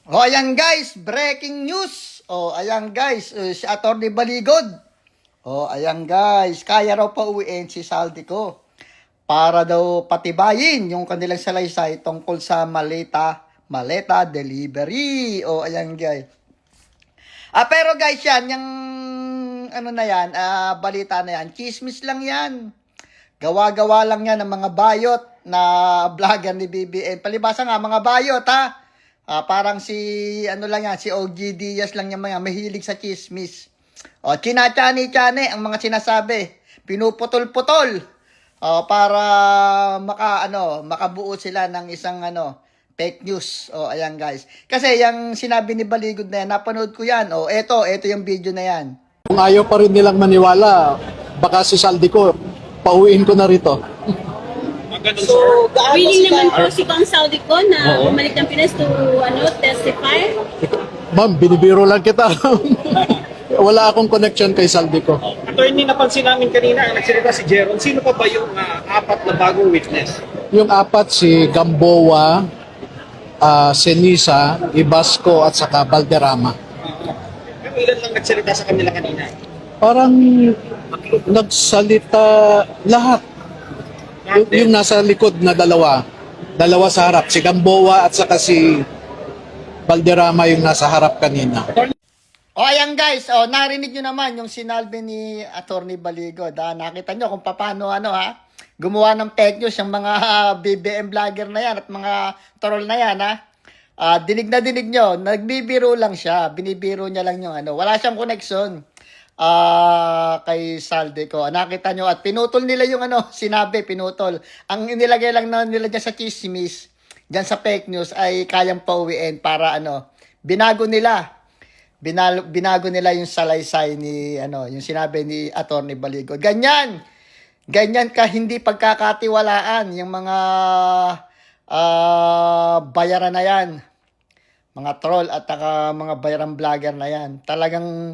O ayan guys, breaking news. O ayan guys, si Atty. Baligod. O ayan guys, kaya raw pa uwiin si Saldico para daw patibayin yung kanilang salaysay tungkol sa maleta delivery. O ayan guys. Pero guys yan, yung ano na yan, balita na yan, chismis lang yan. Gawa-gawa lang yan ng mga bayot na vlogger ni BBM. Palibasa nga, mga bayot ha. Parang si, ano lang yan, si OG Diaz lang yung mga mahilig sa chismis. Chinachani-chani ang mga sinasabi. Pinuputol-putol. Para makabuo sila ng isang fake news. Ayan guys. Kasi yung sinabi ni Baligod na yan, napanood ko yan. Eto yung video na yan. Kung ayaw pa rin nilang maniwala, baka si Saldico, pauwiin ko na rito. So, willing naman po si Kang Saldico na bumalik ng Pinas to testify? Ma'am, binibiro lang kita. Wala akong connection kay Saldico. Attorney, napansin namin kanina, nagsalita si Jeron. Sino pa ba yung apat na bagong witness? Yung apat, si Gamboa, Senisa, Ibasco, at saka Valderrama. Pero ilan lang nagsalita sa kanila kanina? Parang nagsalita lahat. Yung nasa likod na dalawa sa harap, si Gamboa at saka si Valderrama yung nasa harap kanina. Ayan guys, narinig nyo naman yung sinabi ni Atty. Baligod. Nakita nyo kung paano gumawa ng fake news yung mga BBM vlogger na yan at mga troll na yan dinig na dinig nyo, nagbibiro lang siya, binibiro niya lang yung wala siyang connection kay Saldico. Nakita nyo at pinutol nila yung sinabi, pinutol. Ang inilagay lang na nila dyan sa chismis, dyan sa fake news ay kayang pauwiin para binago nila. Binago nila yung salaysay ni yung sinabi ni Atty. Baligod. Ganyan ka hindi pagkakatiwalaan yung mga bayaran na yan. Mga troll at mga bayaran vlogger na yan. Talagang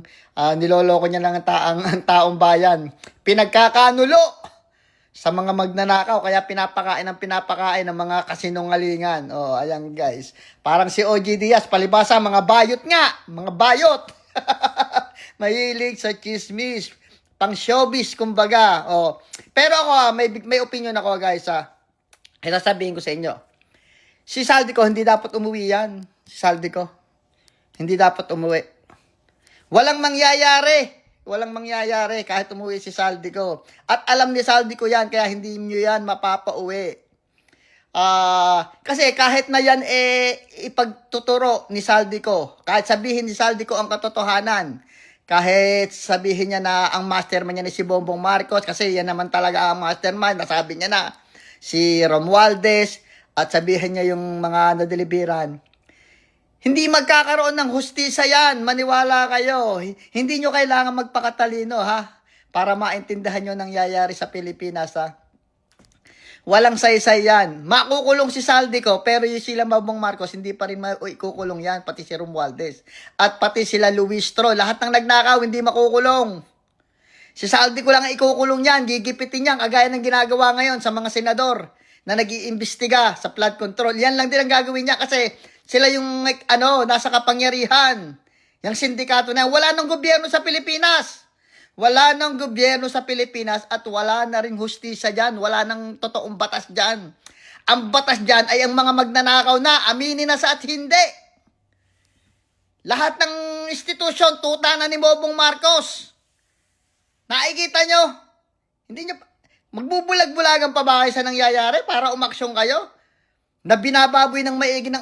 niloloko niya lang ang taong bayan. Pinagkakanulo sa mga magnanakaw, kaya pinapakain ng mga kasinungalingan. Ayan guys. Parang si OG Diaz, palibasa, mga bayot nga. Mga bayot. Mahilig sa chismis. Pang showbiz, kumbaga. Pero ako, may opinion ako guys. Kaya sabihin ko sa inyo. Si Saldico, hindi dapat umuwi yan. Si Saldico. Hindi dapat umuwi. Walang mangyayari kahit umuwi si Saldico. At alam ni Saldico yan, kaya hindi nyo yan mapapauwi. Kasi kahit na yan ipagtuturo ni Saldico, kahit sabihin ni Saldico ang katotohanan, kahit sabihin niya na ang mastermind niya ni si Bongbong Marcos, kasi yan naman talaga ang mastermind, nasabi niya na, si Romualdez, at sabihin niya yung mga nadeliveran, hindi magkakaroon ng hustisya yan. Maniwala kayo. Hindi nyo kailangan magpakatalino, para maintindihan nyo nangyayari sa Pilipinas, Walang saysay yan. Makukulong si Saldico, pero yung sila Bongbong Marcos, hindi pa rin maikukulong yan, pati si Romualdez. At pati sila Luis Tro. Lahat ng nagnakaw, hindi makukulong. Si Saldico lang ang ikukulong yan, gigipitin yan, kagaya ng ginagawa ngayon sa mga senador na nag-iimbestiga sa flood control. Yan lang din ang gagawin niya kasi sila yung nasa kapangyarihan. Yung sindikato na wala nang gobyerno sa Pilipinas. Wala nang gobyerno sa Pilipinas at wala na rin hustisya dyan. Wala nang totoong batas dyan. Ang batas dyan ay ang mga magnanakaw na, aminin na sa at hindi. Lahat ng institusyon, tuta na ni Bongbong Marcos. Nakikita nyo? Hindi nyo, magbubulag-bulagan pa ba kayo sa nangyayari para umaksyon kayo? Na binababoy ng maigi ng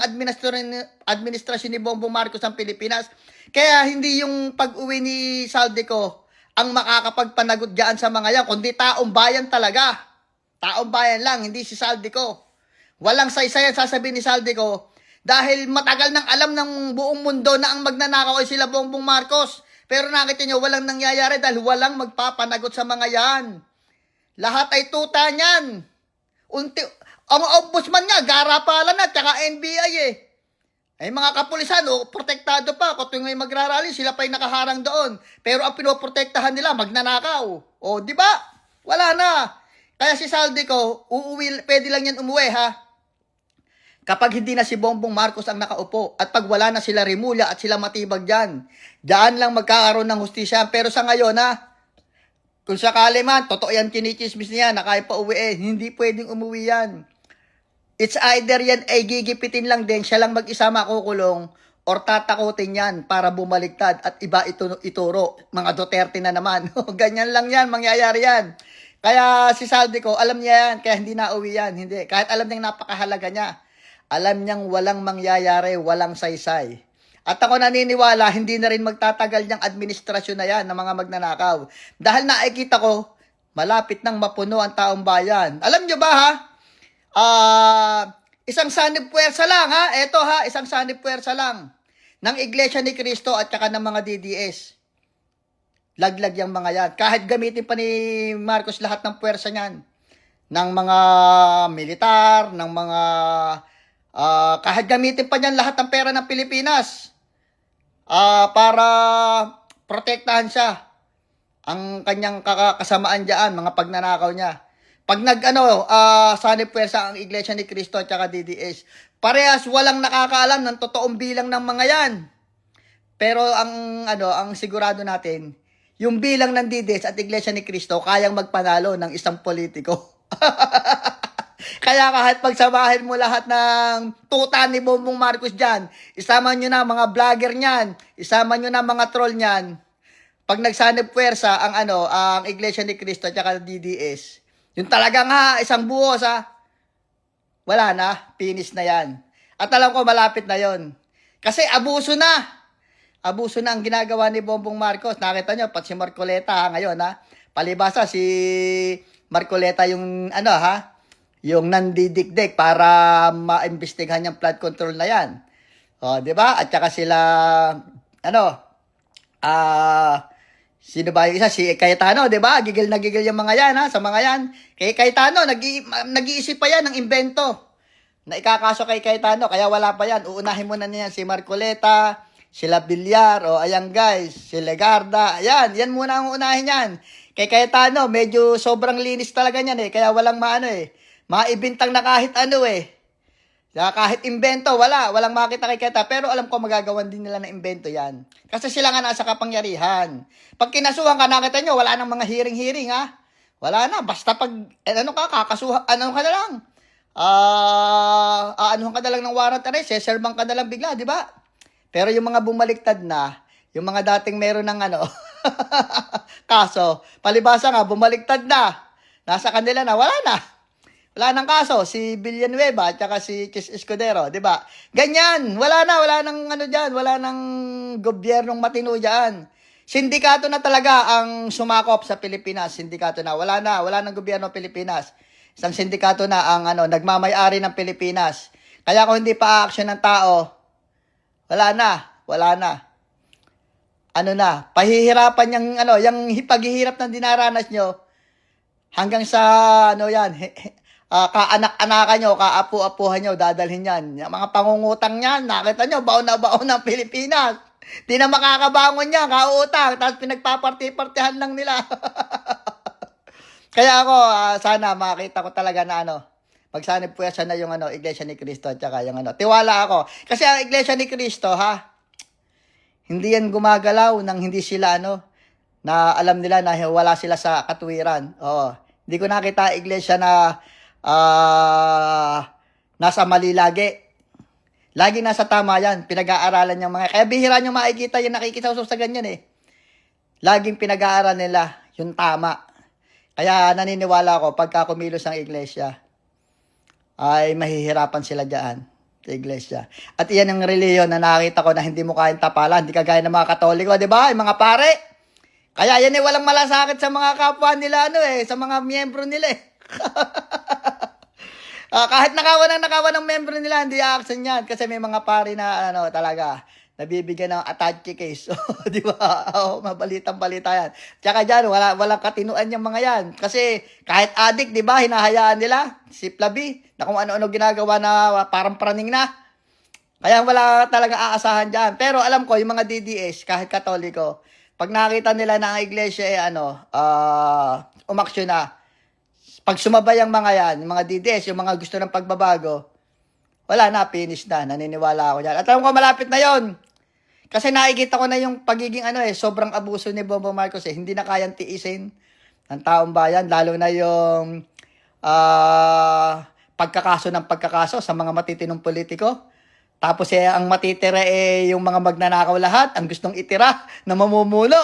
administrasyon ni Bongbong Marcos ang Pilipinas. Kaya hindi yung pag-uwi ni Saldico ang makakapagpanagot dyan sa mga yan, kundi taong bayan talaga. Taong bayan lang, hindi si Saldico. Walang saysayan sasabihin ni Saldico dahil matagal nang alam ng buong mundo na ang magnanakaw ay sila Bongbong Marcos. Pero nakita nyo, walang nangyayari dahil walang magpapanagot sa mga yan. Lahat ay tuta niyan. Ang ombudsman nga, garapalan na, tsaka NBI Ay mga kapulisan, protektado pa. Kung tuwing may magrarally, sila pa yung nakaharang doon. Pero ang pinoprotektahan nila, magnanakaw. Di ba? Wala na. Kaya si Saldico, pwede lang yan umuwi, Kapag hindi na si Bongbong Marcos ang nakaupo at pag wala na sila Rimulya at sila Matibag dyan, dyan lang magkakaroon ng hustisya. Pero sa ngayon kung sakali man, totoo yan kinichismis niya na kahit pa uwiin, hindi pwedeng umuwi yan. It's either yan ay gigipitin lang din, siya lang mag-isa makukulong, or tatakutin yan para bumaliktad at iba ituro. Mga Duterte na naman. Ganyan lang yan, mangyayari yan. Kaya si Saldico, alam niya yan, kaya hindi na uwi yan. Hindi. Kahit alam niyang napakahalaga niya. Alam niyang walang mangyayari, walang saysay. At ako naniniwala, hindi na rin magtatagal niyang administrasyon na yan ng mga magnanakaw. Dahil nakikita ko, malapit nang mapuno ang taong bayan. Alam niyo ba isang sanib puwersa lang Eto isang sanib puwersa lang ng Iglesia ni Cristo at saka ng mga DDS. Laglag yung mga yan. Kahit gamitin pa ni Marcos lahat ng puwersa niyan. Ng mga militar, ng mga kahit gamitin pa niyan lahat ng pera ng Pilipinas para protektahan siya ang kanyang kasamaan diyan, mga pagnanakaw niya. Pag sanib puwersa ang Iglesia ni Cristo at saka DDS, parehas walang nakakaalam ng totoong bilang ng mga yan. Pero ang sigurado natin, yung bilang ng DDS at Iglesia ni Cristo kayang magpanalo ng isang politiko. Kaya kahit pagsamahin mo lahat ng tuta ni Bongbong Marcos dyan, isama nyo na mga vlogger nyan, isama nyo na mga troll nyan, pag nagsanib puwersa ang Iglesia ni Cristo at saka DDS, yung talagang isang buhos wala na, finish na yan. At alam ko malapit na yon. Kasi abuso na. Abuso na ang ginagawa ni Bongbong Marcos. Nakita nyo, pati si Marcoleta ngayon palibasa si Marcoleta yung yung nandidikdik para maimbestigahan yung flood control na yan. O, di ba? At saka sila sino ba yung isa? Si Cayetano, di ba? Gigil na gigil yung mga yan, sa mga yan. Kay Cayetano, nag-iisip pa yan ng invento na ikakaso kay Cayetano, kaya wala pa yan. Uunahin mo na niyan si Marcoleta, sila Villar, ayan guys, si Legarda, ayan, yan muna ang unahin yan. Kay Cayetano, medyo sobrang linis talaga niyan kaya walang maibintang na kahit kahit invento, walang makita kay Cayetano, pero alam ko magagawan din nila ng invento yan. Kasi sila nga nasa kapangyarihan. Pag kinasuhan ka, nakita nyo, wala nang mga hearing, Wala na, basta pag, kakasuhan, ka na lang. Aanuhan ka na lang ng warrant arrest, seserban ka na lang bigla, di ba? Pero yung mga bumaliktad na, yung mga dating meron ng kaso, palibasa nga, bumaliktad na. Nasa kanila na, wala na. Wala nang kaso, si Villanueva at saka si Chis Escudero, di ba? Ganyan, wala nang dyan, wala nang gobyernong matino dyan. Sindikato na talaga ang sumakop sa Pilipinas, sindikato na, wala nang gobyerno Pilipinas. Isang sindikato na ang nagmamay-ari ng Pilipinas. Kaya kung hindi pa action ng tao, wala na. Pahihirapan yung paghihirap ng dinaranas nyo, hanggang sa, kaanak-anakan nyo, kaapu-apuhan nyo, dadalhin yan. Yung mga pangungutang yan, nakita nyo, baon na baon ng Pilipinas. Di na makakabangon yan, kautang, tapos pinagpaparti-partihan lang nila. Kaya ako, sana makita ko talaga na magsanib puwersa na yung Iglesia ni Cristo at saka yung tiwala ako. Kasi ang Iglesia ni Cristo, hindi yan gumagalaw nang hindi sila na alam nila na wala sila sa katuwiran. Oo. Hindi ko nakita iglesia na nasa mali lagi. Lagi nasa tama yan. Pinag-aaralan yung mga, kaya bihira nyo makikita yung nakikisawsaw sa ganyan Laging pinag-aaral nila yung tama. Kaya naniniwala ako, pagka kumilos ang iglesia, ay mahihirapan sila dyan sa iglesia. At iyan ang reliyon na nakita ko na hindi mo kayang tapalan. Hindi kagaya ng mga Katoliko, di ba? Yung mga pare. Kaya yan walang malasakit sa mga kapwa nila, sa mga miyembro nila kahit nakawan ng membro nila, hindi action yan. Kasi may mga pare na, talaga, nabibigyan ng attache case. Di ba? Mabalitang-balita yan. Tsaka dyan, walang katinuan yung mga yan. Kasi kahit adik, di ba, hinahayaan nila, si Flavi, na kung ano-ano ginagawa na parang praning na. Kaya wala talaga aasahan dyan. Pero alam ko, yung mga DDS, kahit Katoliko, pag nakita nila na ang iglesia umaksyon na, pag sumabay ang mga yan, yung mga DDS, yung mga gusto ng pagbabago, wala na, finish na. Naniniwala ako dyan. At alam ko, malapit na yon. Kasi nakikita ko na yung pagiging sobrang abuso ni Bongbong Marcos Hindi na kayang tiisin ng taong bayan. Lalo na yung pagkakaso ng pagkakaso sa mga matitinong politiko. Tapos ang matitira yung mga magnanakaw lahat, ang gustong itira na mamumuno.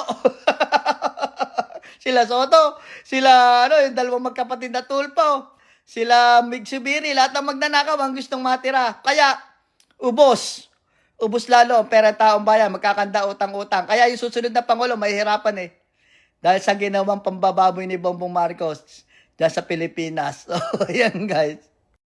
Sila Soto, sila yung dalawang magkapatid na Tulpo, sila Mig Subiri, lahat ng magnanakaw ang gustong matira. Kaya, ubos lalo ang pera ng taong bayan, magkakanda utang-utang. Kaya yung susunod na Pangulo, mahihirapan dahil sa ginawang pambababoy ni Bongbong Marcos dyan sa Pilipinas. So, yan guys.